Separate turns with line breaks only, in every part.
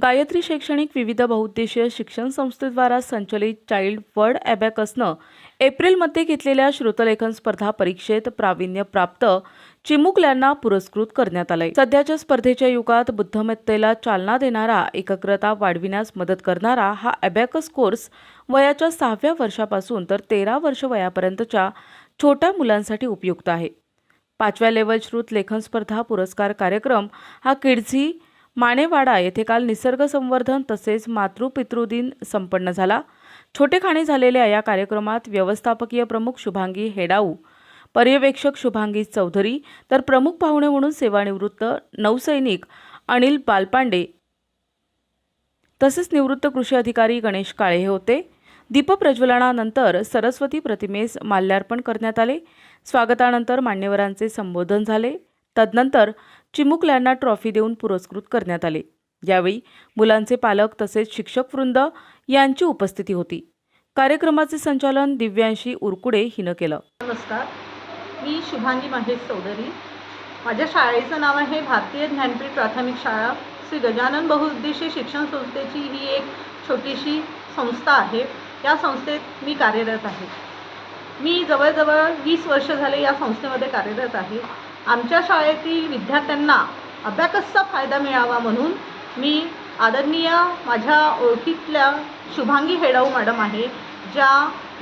गायत्री शैक्षणिक विविध बहुउद्देशीय शिक्षण संस्थेद्वारा संचलित चाइल्ड वर्ड ॲबॅकसनं एप्रिलमध्ये घेतलेल्या श्रुतलेखन स्पर्धा परीक्षेत प्रावीण्य प्राप्त चिमुकल्यांना पुरस्कृत करण्यात आले. सध्याच्या स्पर्धेच्या युगात बुद्धिमत्तेला चालना देणारा, एकाग्रता वाढविण्यास मदत करणारा हा ॲबॅकस कोर्स वयाच्या 6व्या वर्षापासून तर 13 वर्ष वयापर्यंतच्या छोट्या मुलांसाठी उपयुक्त आहे. 5व्या लेव्हल श्रुत लेखन स्पर्धा पुरस्कार कार्यक्रम हा किड्झी मानेवाडा येथे काल निसर्ग संवर्धन तसेच मातृपितृदिन संपन्न झाला. छोटेखानी झालेल्या या कार्यक्रमात व्यवस्थापकीय प्रमुख शुभांगी हेडाऊ, पर्यवेक्षक शुभांगी चौधरी तर प्रमुख पाहुणे म्हणून सेवानिवृत्त नौसैनिक अनिल बालपांडे तसेच निवृत्त कृषी अधिकारी गणेश काळे हे होते. दीपप्रज्वलनानंतर सरस्वती प्रतिमेस माल्यार्पण करण्यात आले. स्वागतानंतर मान्यवरांचे संबोधन झाले. तदनंतर चिमुकल्यांना ट्रॉफी देऊन पुरस्कृत करण्यात आले. यावेळी मुलांचे पालक तसेच शिक्षकवृंद यांची उपस्थिती होती. कार्यक्रमाचे संचालन दिव्यांशी उरकुडे हिनं केलं.
नमस्कार, मी शुभांगी महेश चौधरी. माझ्या शाळेचं नाव आहे भारतीय ज्ञानपीठ प्राथमिक शाळा. श्री गजानन बहुउद्देशीय शिक्षण संस्थेची ही एक छोटीशी संस्था आहे. या संस्थेत मी कार्यरत आहे. मी जवळजवळ 20 वर्ष झाले या संस्थेमध्ये कार्यरत आहे. आमच्या शाळेतील विद्यार्थ्यांना अबॅकसचा फायदा मिळावा म्हणून मी आदरणीय माझ्या ओळखीतल्या शुभांगी हेडाऊ मॅडम आहे, ज्या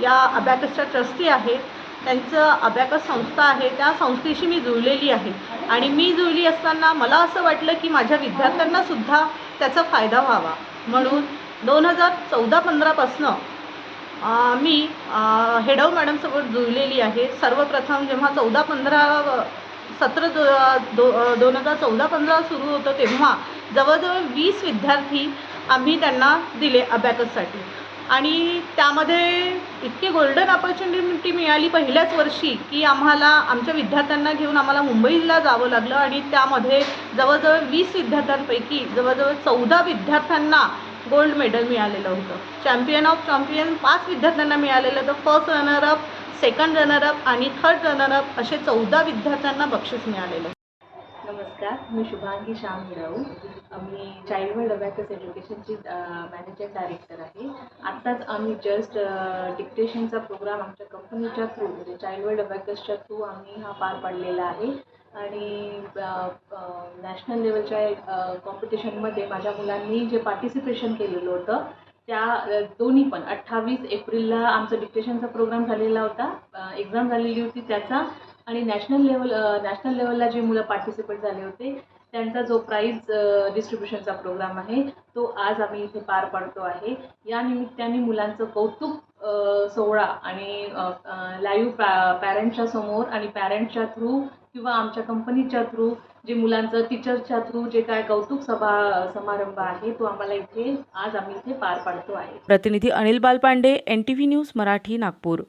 या अबॅकसच्या ट्रस्टी आहेत. त्यांचं अबॅकस संस्था आहे, त्या संस्थेशी मी जुळलेली आहे आणि मी जुळली असताना मला असं वाटलं की माझ्या विद्यार्थ्यांनासुद्धा त्याचा फायदा व्हावा म्हणून 2014-15 पासनं मी हेडाऊ मॅडमसोबत जुळलेली आहे. सर्वप्रथम जेव्हा 14-15 सत्र 2014-15 सुरू होतं तेव्हा जवळजवळ 20 विद्यार्थी आम्ही त्यांना दिले अबॅकससाठी आणि त्यामध्ये इतकी गोल्डन अपॉर्च्युनिटी मिळाली पहिल्याच वर्षी की आम्हाला आमच्या विद्यार्थ्यांना घेऊन आम्हाला मुंबईला जावं लागलं आणि त्यामध्ये जवळजवळ 20 विद्यार्थ्यांपैकी जवळजवळ 14 विद्यार्थ्यांना गोल्ड मेडल मिळालेलं होतं. चॅम्पियन ऑफ चॅम्पियन 5 विद्यार्थ्यांना मिळालेलं होतं. फर्स्ट रनरअप, सेकंड रनरअप आणि थर्ड रनरअप असे 14 विद्यार्थ्यांना बक्षीस मिळालेलं.
नमस्कार, मी शुभांगी श्याम हेडाऊ. मी चाइल्ड वर्ड अबॅकस एज्युकेशनची मॅनेजर डायरेक्टर आहे. आत्ताच आम्ही जस्ट डिक्टेशनचा प्रोग्राम आमच्या कंपनीच्या थ्रू म्हणजे चाइल्ड वर्ड अबॅकसच्या थ्रू आम्ही हा पार पाडलेला आहे आणि नॅशनल लेवलच्या कॉम्पिटिशनमध्ये माझ्या मुलांनी जे पार्टिसिपेशन केलेलं होतं त्या दोन्ही पण 28 एप्रिलला आमचा डिक्टेशनचा प्रोग्राम झालेला होता, एक्झाम झालेली होती त्याचा आणि नॅशनल लेवलला जे मुलं पार्टिसिपेट झाले होते त्यांचा जो प्राईज डिस्ट्रीब्युशनचा प्रोग्राम आहे तो आज आम्ही इथे पार पाडतो आहे. या निमित्ताने मुलांचं कौतुक सोहळा आणि लाईव्ह पॅरेंट्सच्या समोर आणि पॅरेंट्सच्या थ्रू किंवा आमच्या कंपनीच्या थ्रू जे मुलांचं टीचरच्या थ्रू जे काय कौतुक समारंभ आहे तो आम्हाला इथे आज आम्ही इथे पार पाडतो आहे.
प्रतिनिधी अनिल बालपांडे, NTV न्यूज मराठी, नागपूर.